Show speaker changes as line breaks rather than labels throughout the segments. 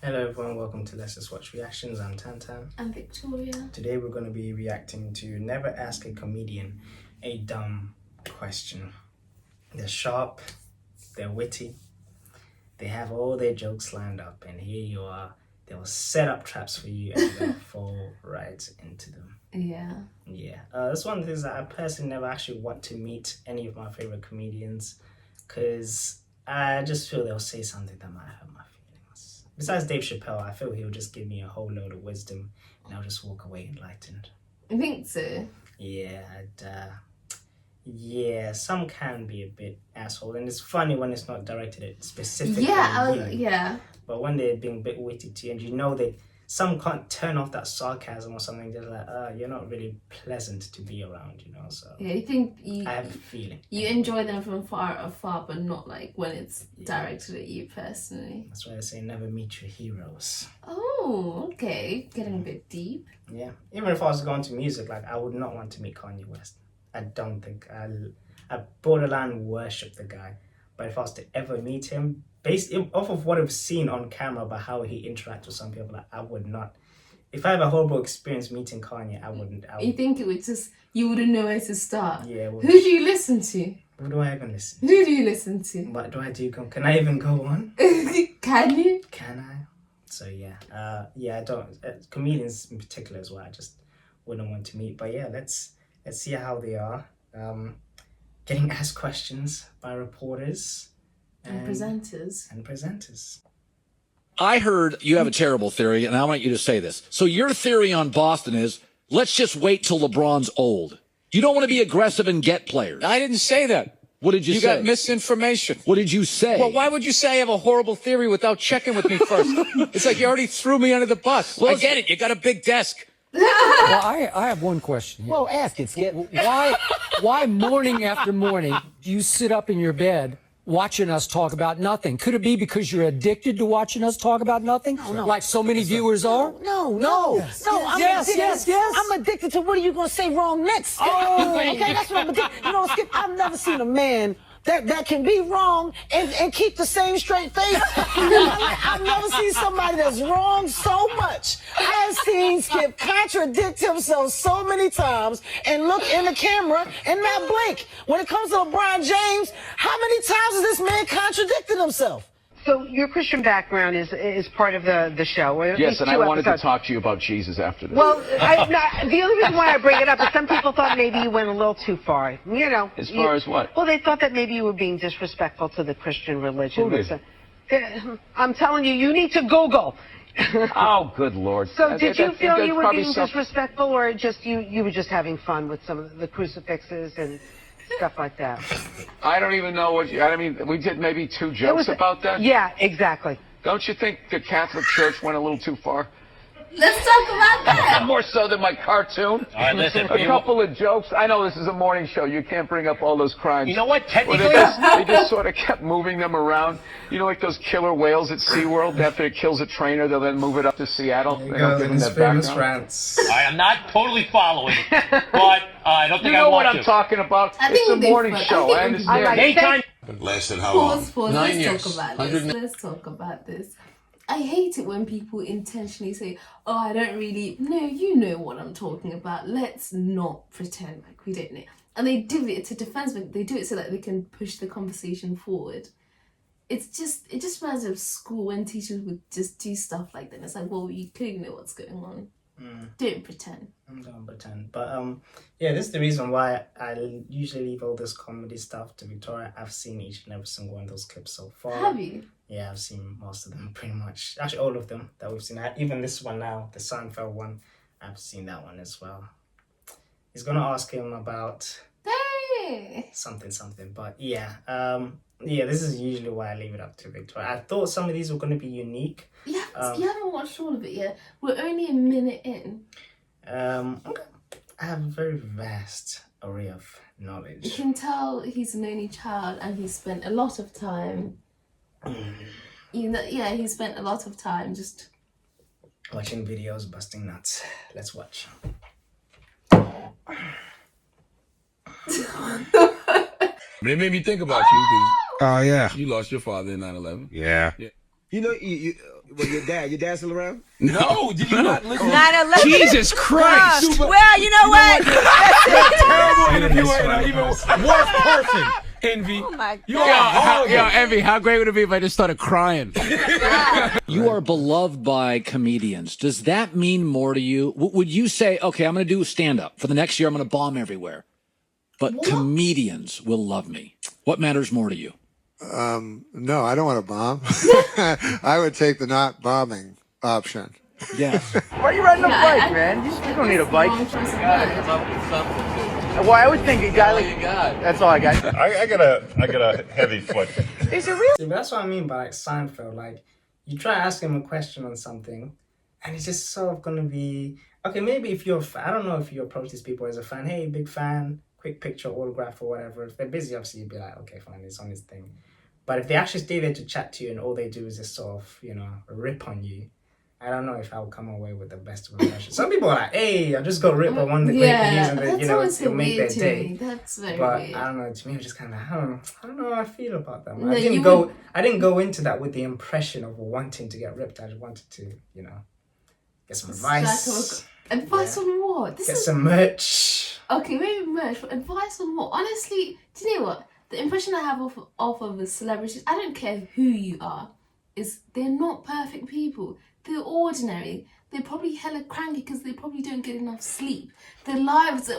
Hello everyone, welcome to Let's Just Watch Reactions. I'm Tantan.
I'm Victoria.
Today we're going to be reacting to Never Ask a Comedian a Dumb Question. They're sharp, they're witty, they have all their jokes lined up, and here you are. They'll set up traps for you and they'll fall right into them.
Yeah.
That's one of the things that I personally never actually want to meet any of my favorite comedians, because I just feel they'll say something that might hurt my feelings. Besides Dave Chappelle, I feel he'll just give me a whole load of wisdom and I'll just walk away enlightened.
I think so.
Yeah, some can be a bit asshole, and it's funny when it's not directed at specifically
Yeah.
But when they're being a bit witty to you, and you know some can't turn off that sarcasm or something. They're like, you're not really pleasant to be around, you know. So
yeah, I think
I have a feeling
you enjoy them from afar, but not like when it's directed at you personally.
That's why I say never meet your heroes.
Oh, okay, getting a bit deep.
Yeah, even if I was going to music, like I would not want to meet Kanye West. I don't think I borderline worship the guy, but if I was to ever meet him, based off of what I've seen on camera about how he interacts with some people, like, I would not. If I have a horrible experience meeting Kanye, I wouldn't.
You think it would just, you wouldn't know where to start.
Yeah.
Who do you listen to?
Who do I even listen?
Who do you listen to?
What do I do? Can I even go on?
Can you?
Can I? So yeah, I don't. Comedians in particular as well, I just wouldn't want to meet. But yeah, let's see how they are. Getting asked questions by reporters
And presenters.
I heard you have a terrible theory, and I want you to say this. So your theory on Boston is, let's just wait till LeBron's old. You don't want to be aggressive and get players.
I didn't say that.
What did you say?
You got misinformation.
What did you say?
Well, why would you say I have a horrible theory without checking with me first? It's like you already threw me under the bus. Well, I get it. You got a big desk.
Well, I have one question here.
Well, ask it, Skip.
Why morning after morning do you sit up in your bed watching us talk about nothing? Could it be because you're addicted to watching us talk about nothing?
No.
Like so many viewers are?
No.
Yes.
I'm addicted to what are you going to say wrong next, Skip?
Oh.
Okay, that's what I'm addicted. You know, Skip, I've never seen a man that can be wrong and keep the same straight face. I've never seen somebody that's wrong so much. I've seen Skip contradict himself so many times and look in the camera and not blink. When it comes to LeBron James, how many times has this man contradicted himself?
So your Christian background is part of the show. Or at
Yes,
least
and
two
I wanted
episodes.
to talk to you about Jesus after this.
Well, the only reason why I bring it up is some people thought maybe you went a little too far. You know.
As far as what?
Well, they thought that maybe you were being disrespectful to the Christian religion.
Who did?
I'm telling you, you need to Google.
Oh, good Lord.
So did you feel you were
probably
being disrespectful, or just you were just having fun with some of the crucifixes and stuff like that?
I don't even know what I mean, we did maybe two jokes about that.
Yeah, exactly.
Don't you think the Catholic Church went a little too far?
Let's talk about that.
More so than my cartoon.
All right, listen.
A couple of jokes. I know this is a morning show. You can't bring up all those crimes.
You know what? Technically,
They just sort of kept moving them around. You know, like those killer whales at SeaWorld. After it kills a trainer, they'll then move it up to Seattle.
There
They
you
don't
go,
give them
his
that
famous
background.
rants.
I am not totally following, but I don't think
You
I
know
want
what
to.
I'm talking about?
I
It's
think
a morning
they-
show. I
I think-
understand.
All right.
Daytime.
Lasted how long?
Pause.
9 years.
Let's talk about this. I hate it when people intentionally say, oh, I don't really... No, you know what I'm talking about. Let's not pretend like we don't know. And they do it to defense, but they do it so that they can push the conversation forward. It just reminds me of school when teachers would just do stuff like that. It's like, well, you clearly know what's going on. Don't pretend.
Don't pretend. But yeah, this is the reason why I usually leave all this comedy stuff to Victoria. I've seen each and every single one of those clips so far.
Have you?
Yeah, I've seen most of them pretty much. Actually, all of them that we've seen. Even this one now, the Seinfeld one, I've seen that one as well. He's gonna ask him about something. But yeah, this is usually why I leave it up to Victoria. I thought some of these were gonna be unique.
Yeah, you haven't watched all of it yet. We're only a minute in.
Okay. I have a very vast array of
You
knowledge.
can tell he's an only child and he spent a lot of time. He spent a lot of time just
Watching videos, busting nuts. Let's watch.
But it made me think about you
Oh yeah.
because you lost your father in 9/11.
Yeah.
Yeah.
You know, Well, your dad's still around?
No, did you not listen?
9/11.
Jesus Christ!
Well, you know what?
Terrible interviewer and an even worse person. Envy.
Oh my
You are
Yo, Envy, how great would it be if I just started crying?
You are beloved by comedians. Does that mean more to you? Would you say, okay, I'm going to do stand-up. For the next year, I'm going to bomb everywhere. But comedians will love me. What matters more to you?
No, I don't want to bomb. I would take the not bombing option.
Yes.
Why are you riding a bike, man? You don't need a bike. Well, I would think a guy like that's all I got.
I got a heavy foot.
Is it real?
See, that's what I mean by like Seinfeld. Like, you try to ask him a question on something, and it's just sort of gonna be okay. Maybe if you're, I don't know if you approach these people as a fan. Hey, big fan, quick picture, autograph, or whatever. If they're busy, obviously you'd be like, okay, fine, it's on his thing. But if they actually stay there to chat to you, and all they do is just sort of, rip on you, I don't know if I'll come away with the best of impression. Some people are like, hey, I'll just go rip on one of the great news and then, it'll make their day.
That's very
but
weird.
I don't know, to me, I'm just kind of, I don't know how I feel about them.
No,
I didn't go into that with the impression of wanting to get ripped. I just wanted to, get some advice.
Advice on what?
Get some merch.
Okay, maybe merch, but advice on what? Honestly, do you know what? The impression I have off of the celebrities, I don't care who you are, is they're not perfect people. They're ordinary. They're probably hella cranky because they probably don't get enough sleep. Their lives,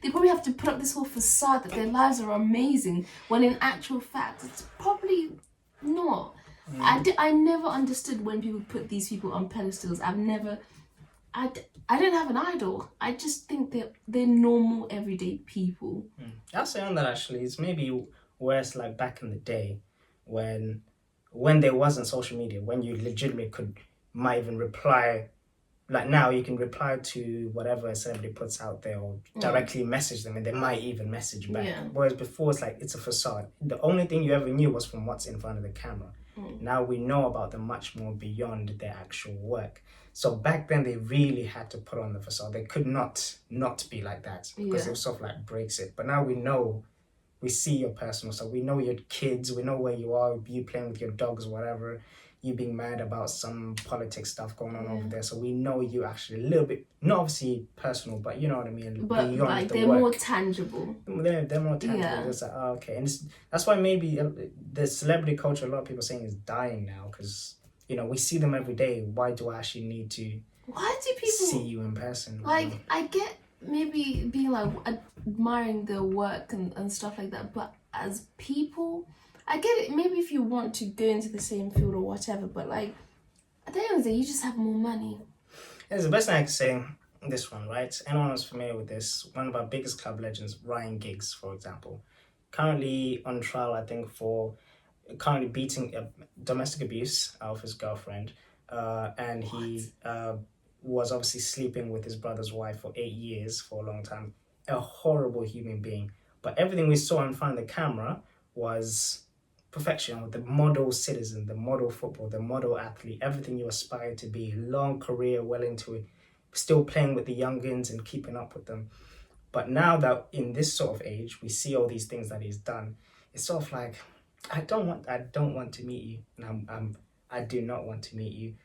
they probably have to put up this whole facade that their lives are amazing, when in actual fact, it's probably not. I never understood when people put these people on pedestals. I don't have an idol. I just think they're normal, everyday people.
I'll say on that actually, it's maybe worse like back in the day when there wasn't social media, when you legitimately might even reply, like now you can reply to whatever a celebrity puts out there or directly message them and they might even message back.
Yeah.
Whereas before it's like, it's a facade. The only thing you ever knew was from what's in front of the camera. Now we know about them much more beyond their actual work. So back then they really had to put on the facade. They could not be like that because it sort of like breaks it. But now we see your personal stuff. We know your kids. We know where you are. You playing with your dogs, whatever. You being mad about some politics stuff going on over there. So we know you actually a little bit, not obviously personal, but you know what I mean.
But
beyond
like
the
they're
work.
more tangible.
They're more tangible.
Yeah.
It's like, oh, okay. And that's why maybe the celebrity culture, a lot of people saying, is dying now because, we see them every day. Why do I actually need to see you in person?
Like, I get maybe being like admiring their work and stuff like that, but as people, I get it. Maybe if you want to go into the same field or whatever, but like at the end of the day, you just have more money.
It's the best thing I can say. This one, right? Anyone who's familiar with this, one of our biggest club legends, Ryan Giggs, for example, currently on trial, I think, for currently beating domestic abuse of his girlfriend, and he was obviously sleeping with his brother's wife for 8 years, for a long time. A horrible human being. But everything we saw in front of the camera was perfection. The model citizen, the model football, the model athlete, everything you aspire to be. Long career, well into it, still playing with the youngins and keeping up with them. But now that in this sort of age, we see all these things that he's done, it's sort of like, I don't want to meet you, and I do not want to meet you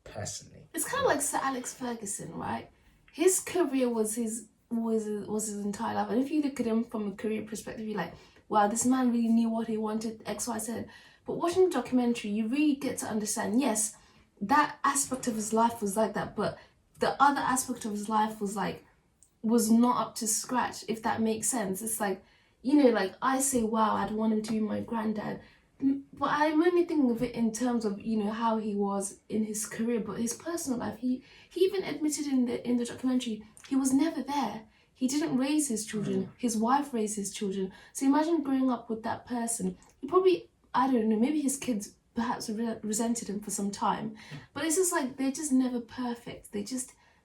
personally.
It's kind of like Sir Alex Ferguson, right? His career was his entire life, and if you look at him from a career perspective, you're like, wow, this man really knew what he wanted, X, Y, Z. But watching the documentary, you really get to understand, yes, that aspect of his life was like that, but the other aspect of his life was not up to scratch, if that makes sense. It's like, like I say, wow, I'd want to do my granddad, but I'm only thinking of it in terms of, how he was in his career, but his personal life, he even admitted in the documentary, he was never there. He didn't raise his children. His wife raised his children. So imagine growing up with that person. He probably, I don't know, maybe his kids perhaps resented him for some time. But it's just like, they're just never perfect. They're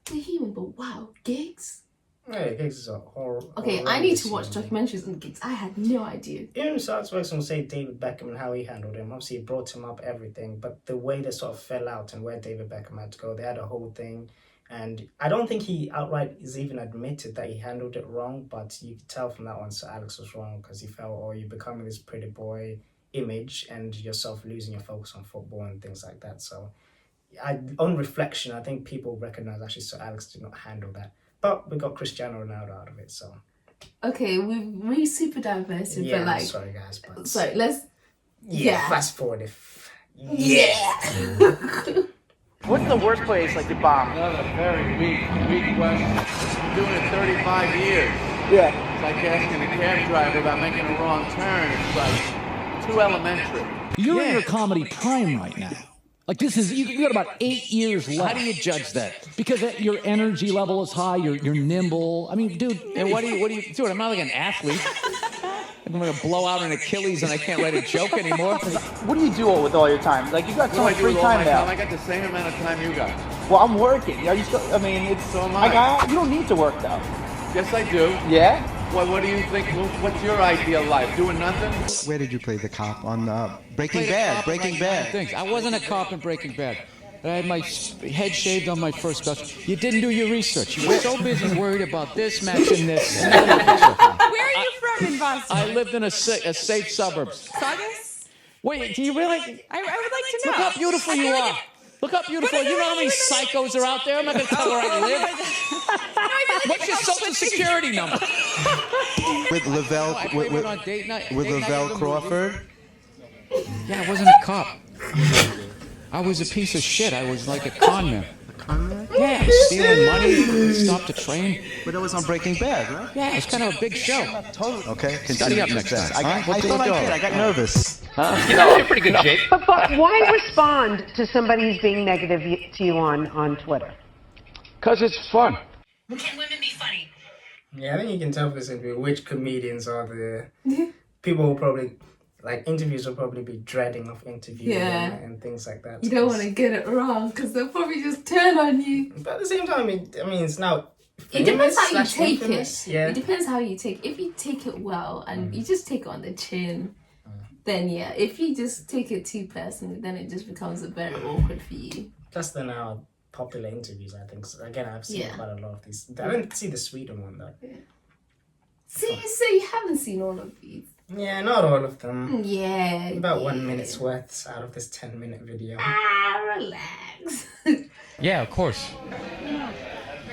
human. But wow, Giggs?
Yeah, Giggs is a horrible.
Okay, I need to watch documentaries on Giggs. I had no idea.
Even Sir Alex Ferguson will say David Beckham and how he handled him. Obviously, he brought him up, everything. But the way they sort of fell out and where David Beckham had to go, they had a whole thing. And I don't think he outright is even admitted that he handled it wrong, but you could tell from that one Sir Alex was wrong because he felt, you're becoming this pretty boy image and yourself losing your focus on football and things like that. So on reflection, I think people recognize actually Sir Alex did not handle that. But we got Cristiano Ronaldo out of it, so.
Okay, we're super diverse,
Yeah,
but like.
sorry guys, but.
Sorry, let's.
Yeah, fast forward if.
What's the worst place like you bombed?
Another very weak question. I'm doing it 35 years.
Yeah.
It's like asking a cab driver about making a wrong turn. It's like too elementary.
You're in your comedy prime right now. Like this is you got about 8 years left.
How do you judge that?
Because your energy level is high. You're nimble. I mean, dude.
And what do you do? I'm not like an athlete. I'm gonna blow out an Achilles and I can't write a joke anymore.
What do you do with all your time? Like you got so much free time now.
I got the same amount of time you got.
Well, I'm working. Are you still? I mean, it's
so am I.
You don't need to work though.
Yes, I do.
Yeah.
What do you think? What's your ideal life? Doing nothing?
Where did you play the cop on Breaking Bad? Breaking Bad.
I wasn't a cop in Breaking Bad. I had my head shaved on my first special. You didn't do your research. You were so busy worried about this matching this.
Where are you from in Boston?
I lived in a safe suburbs.
Saugus?
Wait, do you really?
I would like to know.
Look how beautiful you are. Look how beautiful. You know how many psychos are out there? I'm not going to tell where I live. What's your social security number?
With Lavelle, with Lavelle Crawford.
Yeah, I wasn't a cop. I was a piece of shit. I was like a con man. Yeah, stealing money, stopped a train.
But that was on Breaking Bad, right?
Yeah, it was kind of a big show.
Okay,
Study up next time.
I thought I did. I got nervous.
You know, you're pretty good shape.
But why respond to somebody who's being negative to you on Twitter?
Because it's fun.
Can women be funny?
Yeah, I think you can tell from this interview which comedians are the people who probably, like, interviews will probably be dreading of interviewing and things like that.
You don't want to get it wrong because they'll probably just turn on you.
But at the same time, I mean it's now.
It depends how you
famous
take
infamous.
it.
Yeah.
It depends how you take it. If you take it well and you just take it on the chin, then yeah. If you just take it too personally, then it just becomes a very awkward for you.
That's the now popular interviews, I think. So again, I've seen quite a lot of these. I didn't see the Sweden one though.
Yeah. See, so you haven't seen all of these.
Yeah, not all of them.
Yeah.
About 1 minute's worth out of this 10-minute video.
Relax.
Yeah, of course.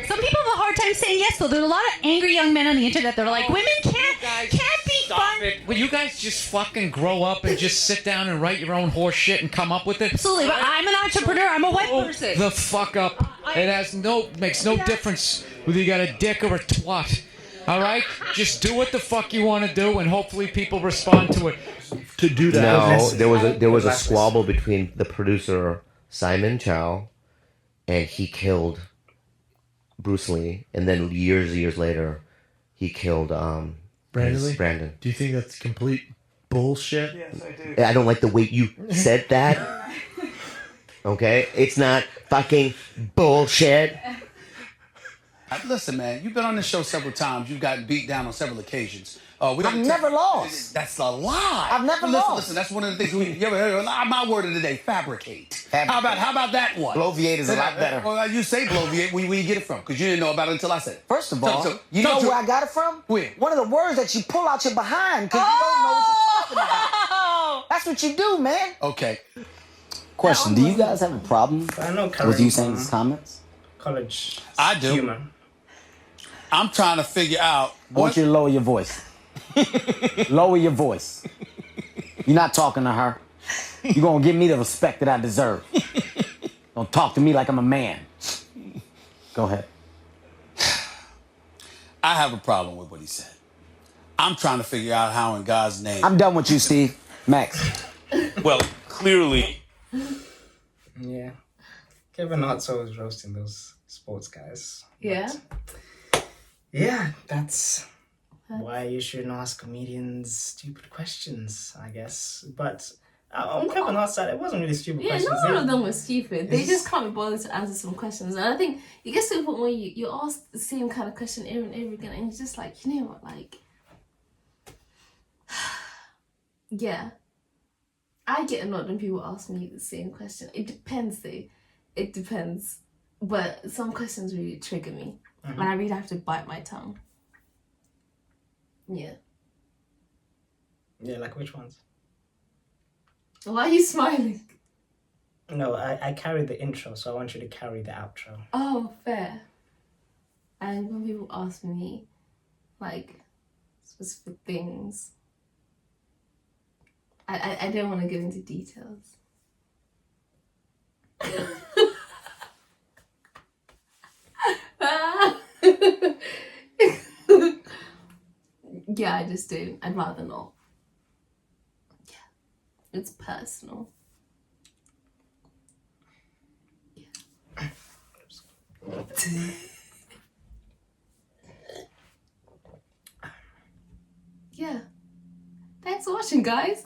Some people have a hard time saying yes, though. There's a lot of angry young men on the internet that are like, women can't be fun.
Will you guys just fucking grow up and just sit down and write your own horse shit and come up with it?
Absolutely, but I'm an entrepreneur. I'm a white person.
The fuck up. It makes no difference whether you got a dick or a twat. All right? Just do what the fuck you want to do, and hopefully people respond to it.
To do that.
No, there was a squabble between the producer Simon Chow, and he killed Bruce Lee, and then years later, he killed Brandon.
Do you think that's complete bullshit?
Yes, I do.
I don't like the way you said that. Okay, it's not fucking bullshit.
Listen, man, you've been on this show several times. You've gotten beat down on several occasions.
I've never lost.
That's a lie.
I've never lost.
Listen, that's one of the things you ever heard. My word of the day, fabricate. How about that one?
Bloviate is a lot better.
Well, you say bloviate. Where you get it from? Because you didn't know about it until I said it.
First of all, you know where I got it from?
Where?
One of the words that you pull out your behind because you don't know what you're talking about. That's what you do, man.
Okay.
Question: do you guys have a problem with you saying these comments?
College.
I do.
Humor.
I'm trying to figure out.
I want you to lower your voice. Lower your voice. You're not talking to her. You're gonna give me the respect that I deserve. Don't talk to me like I'm a man. Go ahead.
I have a problem with what he said. I'm trying to figure out how in God's name.
I'm done with you, Steve. Max.
Well, clearly.
Yeah. Kevin Hart's always roasting those sports guys.
Yeah.
Yeah, that's why you shouldn't ask comedians stupid questions, I guess. But on Kevin Hart's side, it wasn't really stupid questions.
Yeah, none of them were stupid. They just can't be bothered to answer some questions. And I think it gets to the point where you ask the same kind of question over and over again, and you're just like, you know what, like, yeah. I get annoyed when people ask me the same question. It depends, though. It depends. But some questions really trigger me. And I really have to bite my tongue. Yeah.
Yeah, like which ones?
Why are you smiling?
No, I carry the intro, so I want you to carry the outro.
Oh, fair. And when people ask me, like, specific things, I don't want to go into details. Yeah, I just do. I'd rather not. Yeah, it's personal. Yeah. Thanks for watching, guys.